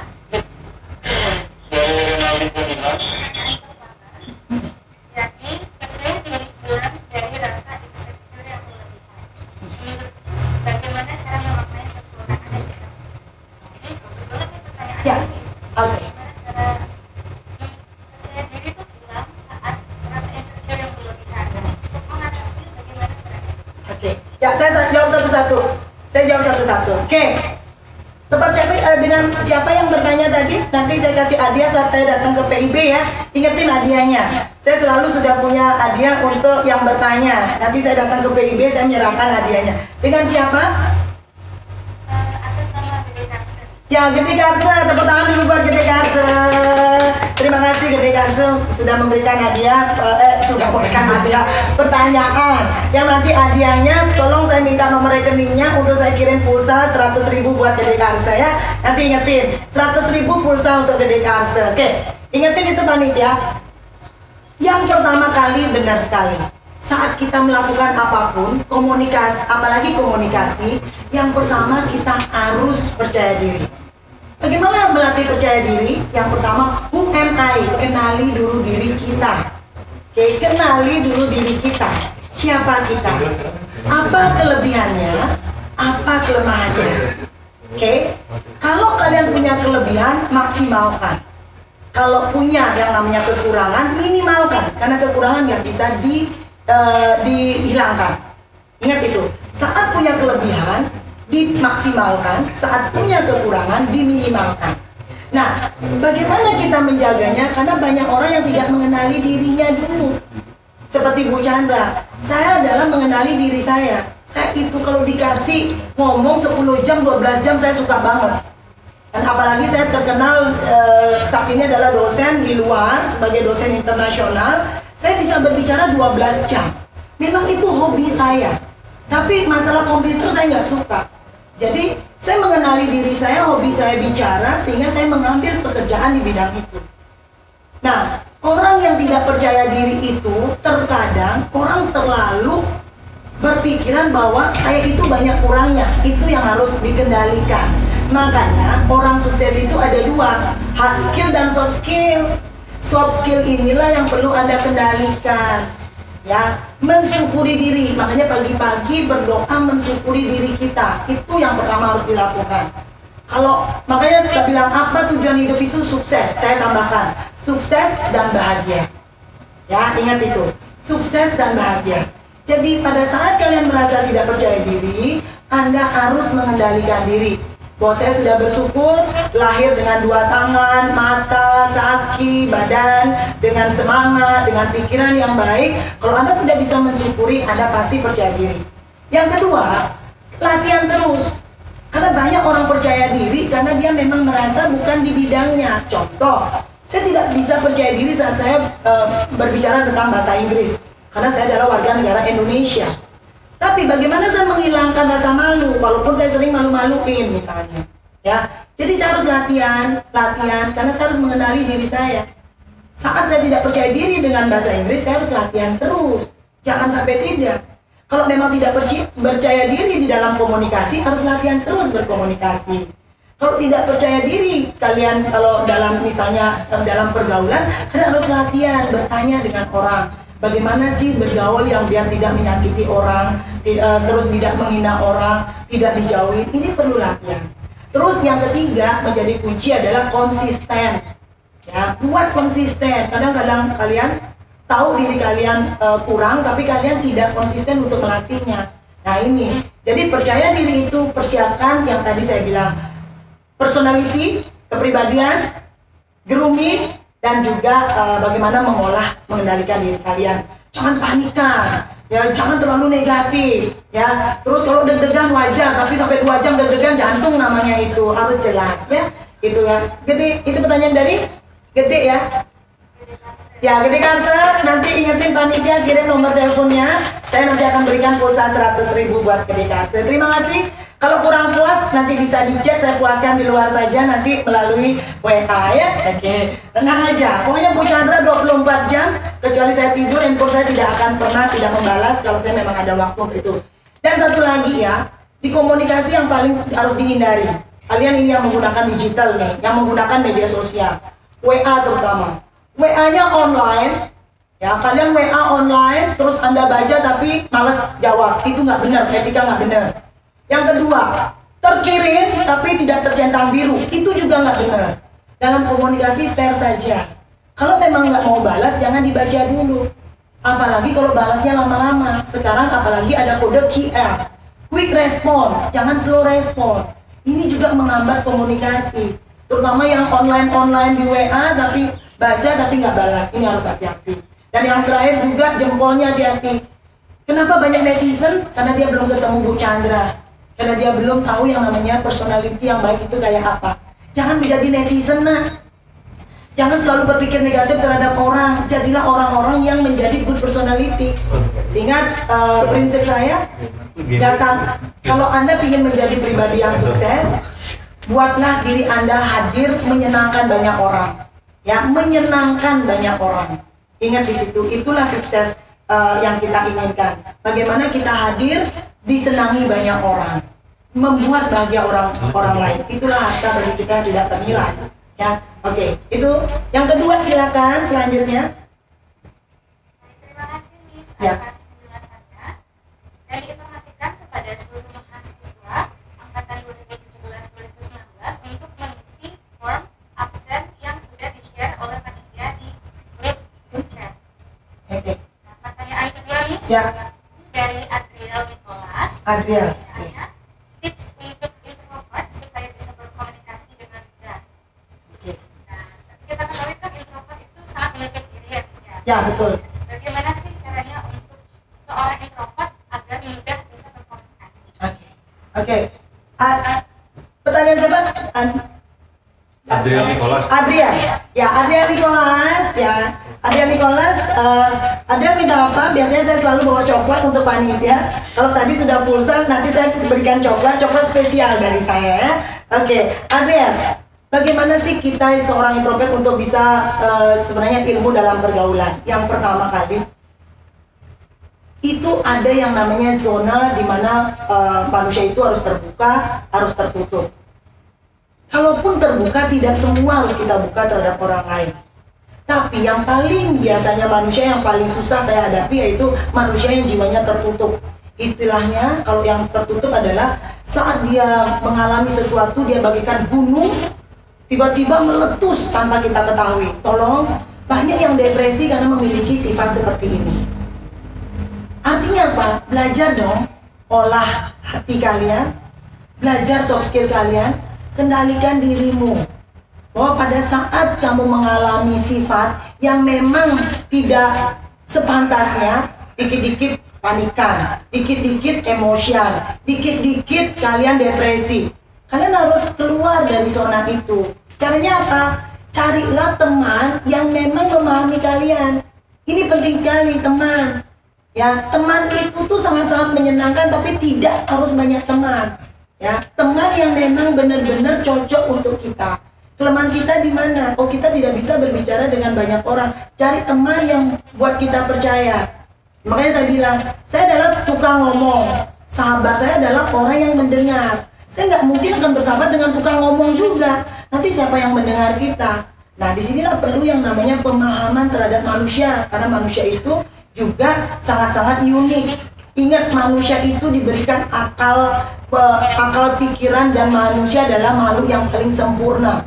yakni percaya diri hilang dari rasa insecure yang berlebihan. Menurut Miss, bagaimana cara memaknai kekurangan yang kita miliki? Ini bagus banget nih pertanyaan Ya. Miss. Oke. Bagaimana cara percaya diri itu hilang saat rasa insecure yang berlebihan, dan untuk mengatasi bagaimana caranya? Oke, ya saya jawab satu-satu. Oke, tepat dengan siapa yang bertanya tadi? Nanti saya kasih hadiah saat saya datang ke PIB ya. Ingetin hadiahnya. Saya selalu sudah punya hadiah untuk yang bertanya. Nanti saya datang ke PIB, saya menyerahkan hadiahnya. Dengan siapa? Atas nama Gede Karsen. Ya, Gede Karse, tepuk tangan dulu buat Gede Karse. Terima kasih Gede Karse sudah memberikan hadiah, pertanyaan. Yang nanti hadiahnya, tolong saya minta nomor rekeningnya untuk saya kirim pulsa 100.000 buat Gede Karse ya. Nanti ingetin, 100.000 pulsa untuk Gede Karse. Oke, ingetin itu panitia. Yang pertama kali benar sekali. Saat kita melakukan apapun, komunikasi, apalagi komunikasi, yang pertama kita harus percaya diri. Bagaimana melatih percaya diri? Yang pertama, who am I? Kenali dulu diri kita. Oke, kenali dulu diri kita. Siapa kita? Apa kelebihannya? Apa kelemahannya? Oke, kalau kalian punya kelebihan, maksimalkan. Kalau punya yang namanya kekurangan, minimalkan. Karena kekurangan yang bisa dihilangkan. Ingat itu, saat punya kelebihan dimaksimalkan, saat punya kekurangan diminimalkan. Nah, bagaimana kita menjaganya? Karena banyak orang yang tidak mengenali dirinya dulu. Seperti Bu Chandra, saya adalah mengenali diri saya. Saya itu kalau dikasih ngomong 10 jam, 12 jam saya suka banget. Dan apalagi saya terkenal saat ini adalah dosen di luar, sebagai dosen internasional. Saya bisa berbicara 12 jam. Memang itu hobi saya. Tapi masalah komputer saya nggak suka. Jadi saya mengenali diri saya, hobi saya bicara, sehingga saya mengambil pekerjaan di bidang itu. tidak percaya diri itu terkadang orang terlalu berpikiran bahwa saya itu banyak kurangnya. Itu yang harus dikendalikan. Makanya orang sukses itu ada dua, hard skill dan soft skill. Soft skill inilah yang perlu Anda kendalikan, ya, mensyukuri diri. Makanya pagi-pagi berdoa mensyukuri diri kita, itu yang pertama harus dilakukan. Kalau makanya kita bilang apa tujuan hidup itu sukses, saya tambahkan sukses dan bahagia. Ya, ingat itu, sukses dan bahagia. Jadi pada saat kalian merasa tidak percaya diri, Anda harus mengendalikan diri. Bahwa saya sudah bersyukur, lahir dengan dua tangan, mata, kaki, badan, dengan semangat, dengan pikiran yang baik. Kalau Anda sudah bisa mensyukuri, Anda pasti percaya diri. Yang kedua, latihan terus. Karena banyak orang percaya diri karena dia memang merasa bukan di bidangnya. Contoh, saya tidak bisa percaya diri saat saya berbicara tentang bahasa Inggris. Karena saya adalah warga negara Indonesia. Tapi bagaimana saya menghilangkan rasa malu, walaupun saya sering malu-maluin misalnya. Ya, jadi saya harus latihan, karena saya harus mengenali diri saya. Saat saya tidak percaya diri dengan bahasa Inggris, saya harus latihan terus. Jangan sampai tidak. Kalau memang tidak percaya diri di dalam komunikasi, harus latihan terus berkomunikasi. Kalau tidak percaya diri, kalian kalau dalam misalnya dalam pergaulan, kalian harus latihan bertanya dengan orang. Bagaimana sih bergaul yang biar tidak menyakiti orang, terus tidak menghina orang, tidak dijauhin. Ini perlu latihan. Terus yang ketiga menjadi kunci adalah konsisten. Ya, buat konsisten. Kadang-kadang kalian tahu diri kalian kurang, tapi kalian tidak konsisten untuk melatihnya. Nah ini, jadi percaya diri itu persiapkan yang tadi saya bilang, personality, kepribadian, grooming, dan juga bagaimana mengendalikan diri kalian. Jangan panikan, ya, jangan terlalu negatif, ya. Terus kalau deg-degan wajar, tapi sampai 2 jam deg-degan jantung namanya, itu harus jelas, ya. Itu ya. Gede, itu pertanyaan dari Gede ya. Ya, Gede Karse, nanti ingetin panitia kirim nomor teleponnya. Saya nanti akan berikan pulsa 100.000 buat Gede Karse. Terima kasih. Kalau kurang puas nanti bisa dicek, saya puaskan di luar saja nanti melalui WA ya. Oke, tenang aja. Pokoknya Bu Chandra 24 jam, kecuali saya tidur, handphone saya tidak akan pernah tidak membalas kalau saya memang ada waktu itu. Dan satu lagi ya, di komunikasi yang paling harus dihindari. Kalian ini yang menggunakan digital nih, yang menggunakan media sosial, WA terutama. WA-nya online, ya, kalian WA online, terus Anda baca tapi malas jawab, itu nggak benar, etika nggak benar. Yang kedua, terkirim tapi tidak tercentang biru, itu juga nggak benar. Dalam komunikasi fair saja. Kalau memang nggak mau balas, jangan dibaca dulu. Apalagi kalau balasnya lama-lama. Sekarang apalagi ada kode QR, quick respon, jangan slow respon. Ini juga menghambat komunikasi. Terutama yang online di WA tapi baca tapi nggak balas, ini harus hati-hati. Dan yang terakhir juga jempolnya hati-hati. Kenapa banyak netizen? Karena dia belum ketemu Bu Chandra. Karena dia belum tahu yang namanya personality yang baik itu kayak apa. Jangan menjadi netizen, nah. Jangan selalu berpikir negatif terhadap orang. Jadilah orang-orang yang menjadi good personality. Sehingga prinsip saya, datang. Kalau Anda ingin menjadi pribadi yang sukses, buatlah diri Anda hadir menyenangkan banyak orang. Ya, menyenangkan banyak orang. Ingat di situ, itulah sukses yang kita inginkan. Bagaimana kita hadir, disenangi banyak orang, membuat bahagia orang lain. Itulah harta bagi kita yang tidak ternilai. Ya, oke. Itu yang kedua, silakan selanjutnya. Terima kasih Miss Ya. atas penjelasannya, dan diinformasikan kepada seluruh mahasiswa angkatan 2017-2019 untuk mengisi form absen yang sudah di-share oleh panitia di grup chat. Oke. Nah, pertanyaan kedua Miss, Ya. dari Adriel Nicholas. Adriel. Pertanyaannya, tips untuk introvert supaya bisa berkomunikasi dengan mudah. Oke. Nah, seperti kita ketahui kan introvert itu sangat menutup diri ya Miss ya. Ya, betul. Bagaimana sih caranya untuk seorang introvert agar mudah bisa berkomunikasi? Oke. Pertanyaan siapa? Adriel Nicholas. Adrian. Ya, Adrian Nicholas. Ya, Adrian Nicholas. Adrian minta apa? Biasanya saya selalu bawa coklat untuk panitia. Kalau tadi sudah pulsa, nanti saya berikan coklat spesial dari saya ya. Oke, Adrian. bagaimana sih kita seorang introvert untuk bisa sebenarnya ilmu dalam pergaulan? Yang pertama kali itu ada yang namanya zona di mana manusia itu harus terbuka, harus tertutup. Kalaupun terbuka, tidak semua harus kita buka terhadap orang lain. Tapi yang paling biasanya manusia yang paling susah saya hadapi yaitu manusia yang jiwanya tertutup. Istilahnya kalau yang tertutup adalah saat dia mengalami sesuatu, dia bagaikan gunung tiba-tiba meletus tanpa kita ketahui. Tolong, banyak yang depresi karena memiliki sifat seperti ini. Artinya apa? Belajar dong, olah hati kalian, belajar soft skill kalian, kendalikan dirimu. Bahwa pada saat kamu mengalami sifat yang memang tidak sepantasnya, dikit-dikit panikan, dikit-dikit emosian, dikit-dikit kalian depresi. Kalian harus keluar dari zona itu. Caranya apa? Carilah teman yang memang memahami kalian. Ini penting sekali, teman. Ya, teman itu tuh sangat-sangat menyenangkan, tapi tidak harus banyak teman. Ya, teman yang memang benar-benar cocok untuk kita. Kelemahan kita di mana? Oh, kita tidak bisa berbicara dengan banyak orang. Cari teman yang buat kita percaya. Makanya saya bilang, saya adalah tukang ngomong. Sahabat saya adalah orang yang mendengar. Saya nggak mungkin akan bersahabat dengan tukang ngomong juga. Nanti siapa yang mendengar kita? Nah, disinilah perlu yang namanya pemahaman terhadap manusia. Karena manusia itu juga sangat-sangat unik. Ingat, manusia itu diberikan akal pikiran, dan manusia adalah makhluk yang paling sempurna.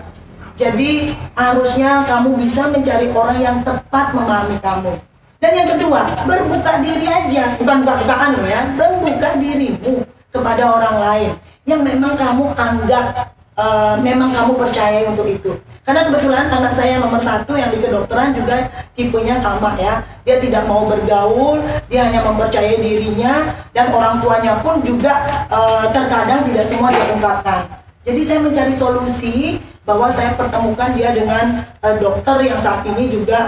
Jadi harusnya kamu bisa mencari orang yang tepat memahami kamu. Dan yang kedua, berbuka diri aja, bukan buka-bukaan ya, membuka dirimu kepada orang lain yang memang kamu anggap, memang kamu percaya untuk itu. Karena kebetulan anak saya nomor 1 yang di kedokteran juga tipenya sama ya, dia tidak mau bergaul, dia hanya mempercayai dirinya, dan orang tuanya pun juga terkadang tidak semua dia ungkapkan. Jadi saya mencari solusi bahwa saya pertemukan dia dengan dokter yang saat ini juga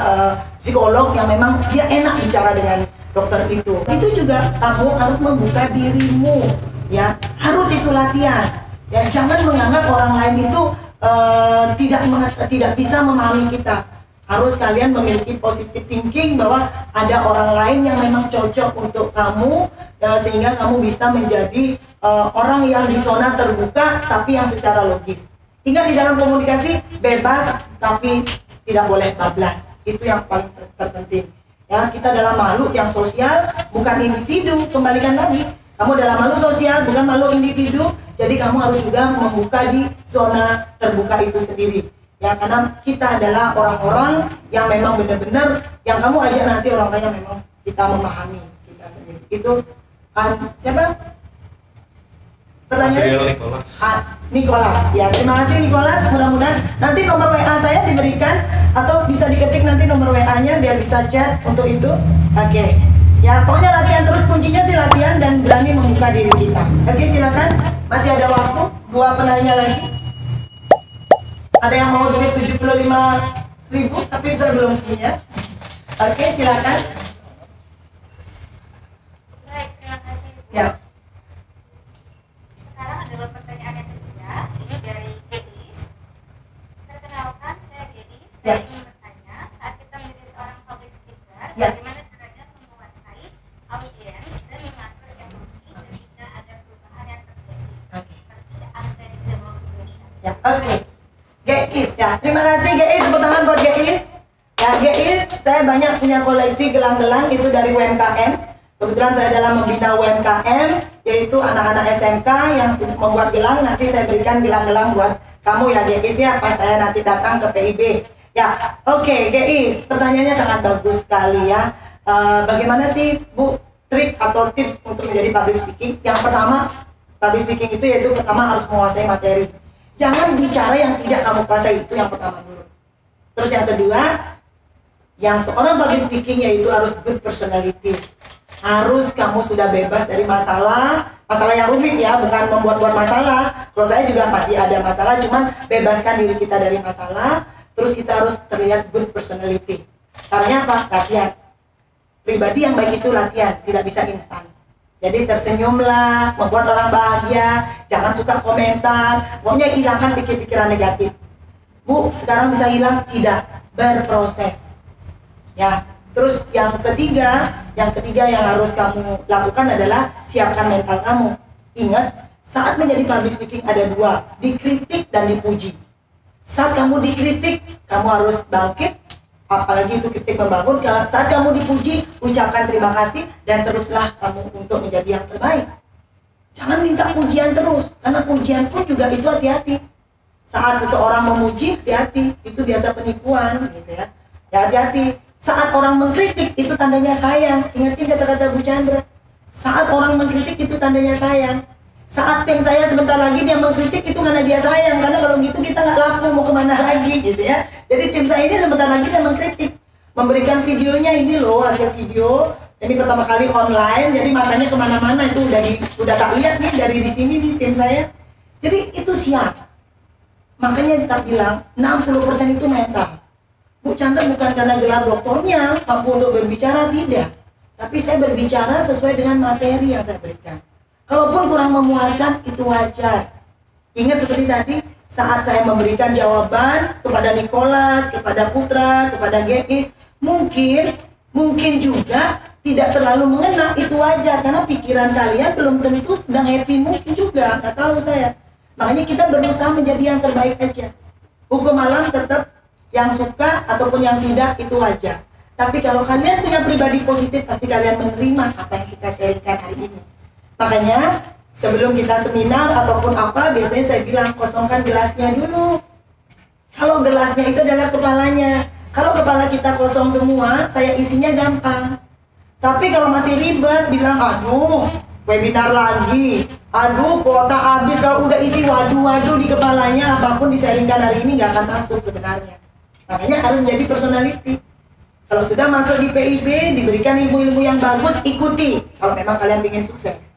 psikolog yang memang dia enak bicara dengan dokter itu. Itu juga kamu harus membuka dirimu, ya, harus itu latihan. Ya, jangan menganggap orang lain itu tidak bisa memahami kita. Harus kalian memiliki positive thinking bahwa ada orang lain yang memang cocok untuk kamu, sehingga kamu bisa menjadi orang yang di zona terbuka tapi yang secara logis. Ingat, di dalam komunikasi bebas tapi tidak boleh bablas. Itu yang paling terpenting. Ya, kita adalah makhluk yang sosial, bukan individu. Kembalikan lagi, kamu adalah makhluk sosial, bukan makhluk individu. Jadi kamu harus juga membuka di zona terbuka itu sendiri. Ya, karena kita adalah orang-orang yang memang benar-benar yang kamu ajak nanti orang-orang yang memang kita memahami kita sendiri. Itu siapa? Pertanyaan Nicholas. Ya, terima kasih Nicholas. Mudah-mudahan nanti nomor WA saya diberikan atau bisa diketik nanti nomor WA-nya biar bisa chat untuk itu. Oke. Ya, pokoknya latihan terus, kuncinya sih latihan dan berani membuka diri kita. Oke, silakan. Masih ada waktu, 2 penanya lagi. Ada yang mau duit 75.000 tapi saya belum punya. Oke, silakan. Baik, terima kasih Bu. Ya. Sekarang adalah pertanyaan yang ketiga, ini dari Geis. Perkenalkan, saya Geis. Saya Ya. ingin bertanya, saat kita menjadi seorang public speaker, Ya. bagaimana caranya menguasai audiens dan mengatur emosi ketika ada perubahan yang terjadi, seperti unpredictable situation. Ya, oke. Geis, ya. Terima kasih Geis, tepuk tangan buat Geis. Ya, Geis, saya banyak punya koleksi gelang-gelang itu dari UMKM. Kebetulan saya dalam membina UMKM, yaitu anak-anak SMK yang sudah membuat gelang. Nanti saya berikan gelang-gelang buat kamu ya Geis ya, pas saya nanti datang ke PIB. Ya, oke Geis, pertanyaannya sangat bagus sekali ya. Bagaimana sih Bu trik atau tips untuk menjadi public speaking? Yang pertama, public speaking itu yaitu pertama harus menguasai materi. Jangan bicara yang tidak kamu kuasai, itu yang pertama dulu. Terus yang kedua, yang seorang public speaking yaitu harus good personality. Harus kamu sudah bebas dari masalah yang rumit ya, bukan membuat-buat masalah. Kalau saya juga pasti ada masalah, cuman bebaskan diri kita dari masalah. Terus kita harus terlihat good personality. Caranya apa? Latihan. Pribadi yang baik itu latihan, tidak bisa instan. Jadi tersenyumlah, membuat orang bahagia, jangan suka komentar, pokoknya hilangkan pikir-pikiran negatif. Bu, sekarang bisa hilang? Tidak, berproses. Ya, terus yang ketiga yang harus kamu lakukan adalah siapkan mental kamu. Ingat, saat menjadi public speaking ada dua, dikritik dan dipuji. Saat kamu dikritik, kamu harus bangkit, apalagi itu kritik membangun. Kalau saat kamu dipuji, ucapkan terima kasih dan teruslah kamu untuk menjadi yang terbaik. Jangan minta pujian terus, karena pujian pun juga itu hati-hati. Saat seseorang memuji, hati-hati, itu biasa penipuan, gitu ya. Ya hati-hati. Saat orang mengkritik, itu tandanya sayang. Ingatin kata-kata Bu Chandra. Saat orang mengkritik, itu tandanya sayang. Saat tim saya sebentar lagi dia mengkritik, itu karena dia sayang. Karena kalau gitu kita nggak laku, mau kemana lagi, gitu ya. Jadi tim saya ini sebentar lagi dia mengkritik. Memberikan videonya, ini loh hasil video. Ini pertama kali online, jadi matanya kemana-mana. Itu udah tak lihat nih, dari di sini nih tim saya. Jadi itu siap. Makanya kita bilang, 60% itu mental. Bu Chandra bukan karena gelar doktornya mampu untuk berbicara, tidak. Tapi saya berbicara sesuai dengan materi yang saya berikan. Kalaupun kurang memuaskan, itu wajar. Ingat seperti tadi, saat saya memberikan jawaban kepada Nicholas, kepada Putra, kepada Geis, mungkin juga tidak terlalu mengena, itu wajar. Karena pikiran kalian belum tentu sedang happy, mungkin juga, nggak tahu saya. Makanya kita berusaha menjadi yang terbaik aja. Hukum alam tetap yang suka ataupun yang tidak itu wajar. Tapi kalau kalian punya pribadi positif, pasti kalian menerima apa yang kita sharingkan hari ini. Makanya sebelum kita seminar ataupun apa, biasanya saya bilang kosongkan gelasnya dulu. Kalau gelasnya itu adalah kepalanya. Kalau kepala kita kosong semua, saya isinya gampang. Tapi kalau masih ribet, bilang aduh webinar lagi, aduh kuota habis. Kalau udah isi waduh di kepalanya, apapun disaringkan hari ini nggak akan masuk sebenarnya. Makanya harus menjadi personality. Kalau sudah masuk di PIB, diberikan ilmu-ilmu yang bagus, ikuti. Kalau memang kalian ingin sukses.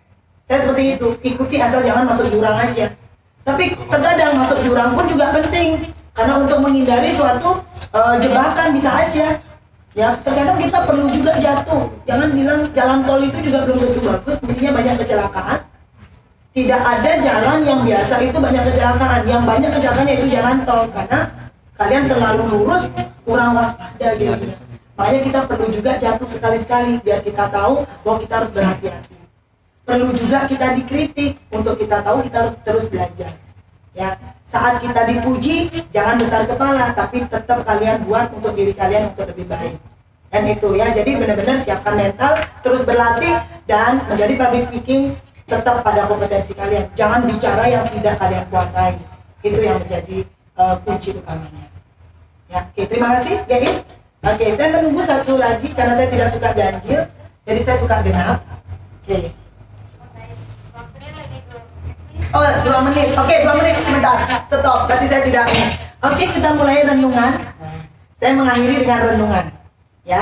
Saya seperti itu, ikuti asal jangan masuk jurang aja. Tapi terkadang masuk jurang pun juga penting. Karena untuk menghindari suatu jebakan bisa aja. Ya, terkadang kita perlu juga jatuh. Jangan bilang jalan tol itu juga belum tentu bagus, mestinya banyak kecelakaan. Tidak ada jalan yang biasa itu banyak kecelakaan. Yang banyak kecelakaan yaitu jalan tol. Karena kalian terlalu lurus, kurang waspada gitu. Makanya kita perlu juga jatuh sekali-sekali biar kita tahu bahwa kita harus berhati-hati. Perlu juga kita dikritik untuk kita tahu kita harus terus belajar. Ya, saat kita dipuji jangan besar kepala, tapi tetap kalian buat untuk diri kalian untuk lebih baik. Dan itu ya, jadi benar-benar siapkan mental, terus berlatih dan menjadi public speaking tetap pada kompetensi kalian. Jangan bicara yang tidak kalian kuasai. Itu yang menjadi kunci utamanya. Ya, oke, terima kasih guys. Oke, saya menunggu satu lagi karena saya tidak suka ganjil, jadi saya suka genap. Oke. Waktunya lagi 2 menit. Oh, 2 menit. Oke, 2 menit sebentar. Stop. Berarti saya tidak. Oke, kita mulai renungan. Saya mengakhiri dengan renungan. Ya,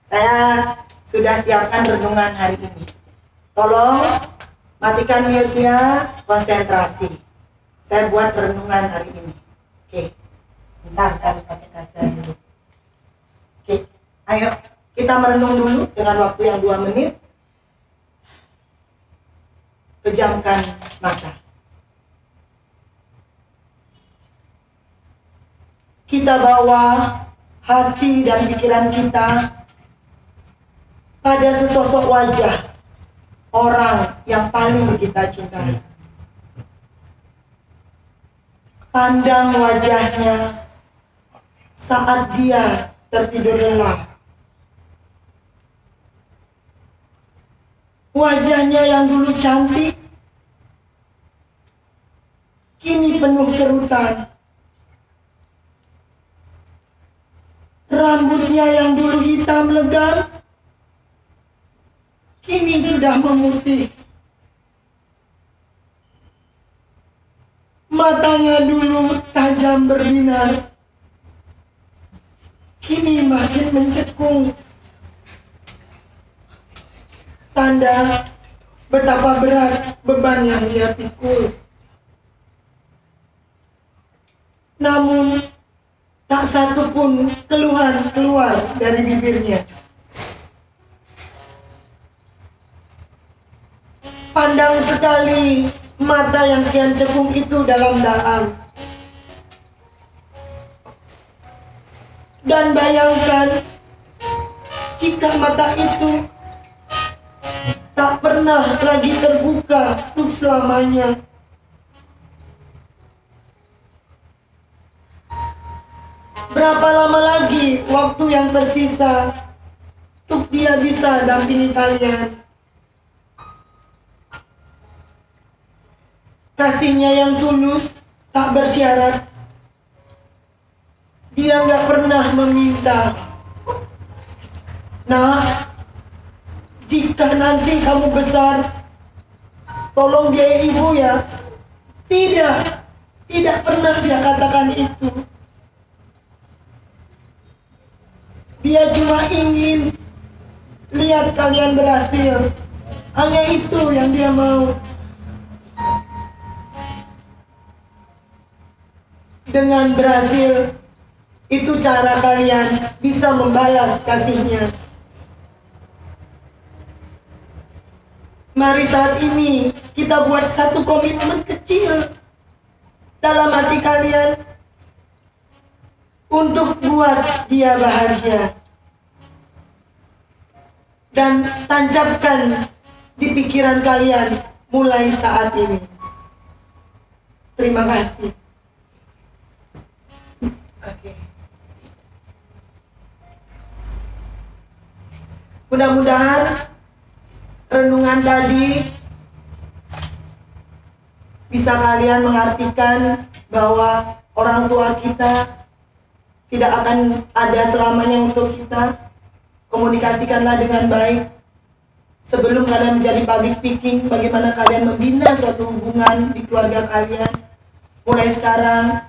saya sudah siapkan renungan hari ini. Tolong matikan mute-nya, konsentrasi. Saya buat renungan hari ini. Oke. Bentar, saya harus pakai kaca dulu. Oke, ayo kita merenung dulu dengan waktu yang 2 menit. Pejamkan mata. Kita bawa hati dan pikiran kita pada sesosok wajah orang yang paling kita cintai. Pandang wajahnya saat dia tertidur lelap. Wajahnya yang dulu cantik, kini penuh kerutan. Rambutnya yang dulu hitam legam, kini sudah memutih. Matanya dulu tajam berbinar, kini makin mencekung. Tanda betapa berat beban yang dia pikul. Namun tak satu pun keluhan keluar dari bibirnya. Pandang sekali mata yang kian cekung itu dalam-dalam. Dan bayangkan jika mata itu tak pernah lagi terbuka untuk selamanya. Berapa lama lagi waktu yang tersisa untuk dia bisa dampingi kalian? Kasihnya yang tulus, tak bersyarat. Dia nggak pernah meminta. Nah, jika nanti kamu besar, tolong biaya ibu ya. Tidak pernah dia katakan itu. Dia cuma ingin lihat kalian berhasil. Hanya itu yang dia mau. Dengan berhasil, itu cara kalian bisa membalas kasihnya. Mari saat ini kita buat satu komitmen kecil dalam hati kalian untuk buat dia bahagia. Dan tancapkan di pikiran kalian mulai saat ini. Terima kasih. Oke. Mudah-mudahan renungan tadi bisa kalian mengartikan bahwa orang tua kita tidak akan ada selamanya untuk kita. Komunikasikanlah dengan baik. Sebelum kalian menjadi public speaking, bagaimana kalian membina suatu hubungan di keluarga kalian. Mulai sekarang,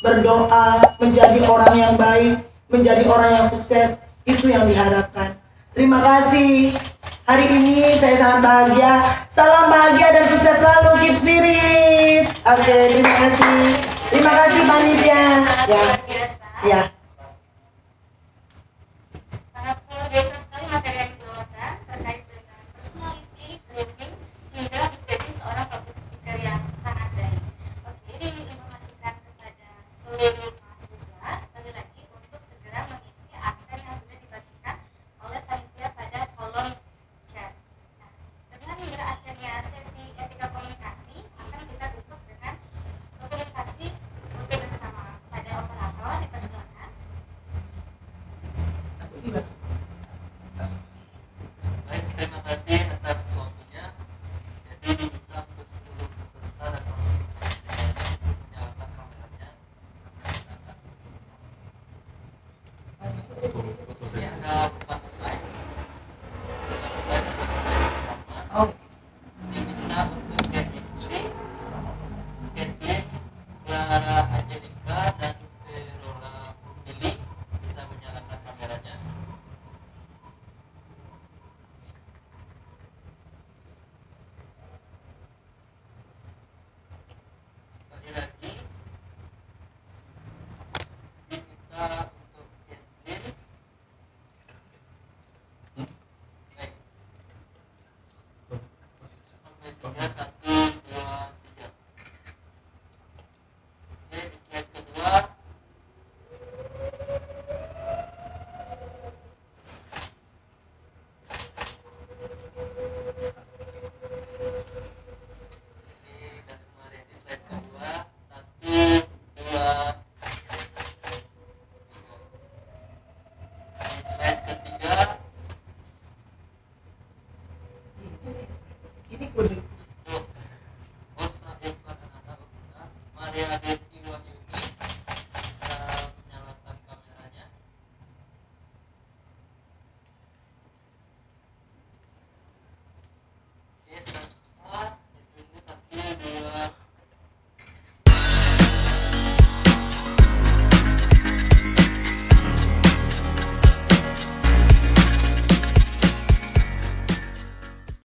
berdoa, menjadi orang yang baik, menjadi orang yang sukses, itu yang diharapkan. Terima kasih. Hari ini saya sangat bahagia. Salam bahagia dan sukses selalu, keep spirit. Oke, terima kasih. Terima kasih panitia. Sangat luar biasa. Ya. Sangat luar biasa sekali materi yang dibawakan terkait dengan personality, grooming, hingga menjadi seorang public speaker yang sangat baik. Oke, diinformasikan kepada seluruh mahasiswa sekali lagi untuk segera mengisi absen yang sudah dibagikan oleh panitia pada kolom chat. Nah, dengan berakhirnya sesi etika komunikasi, akan kita tutup dengan dokumentasi untuk bersama. Pada operator dipersilakan.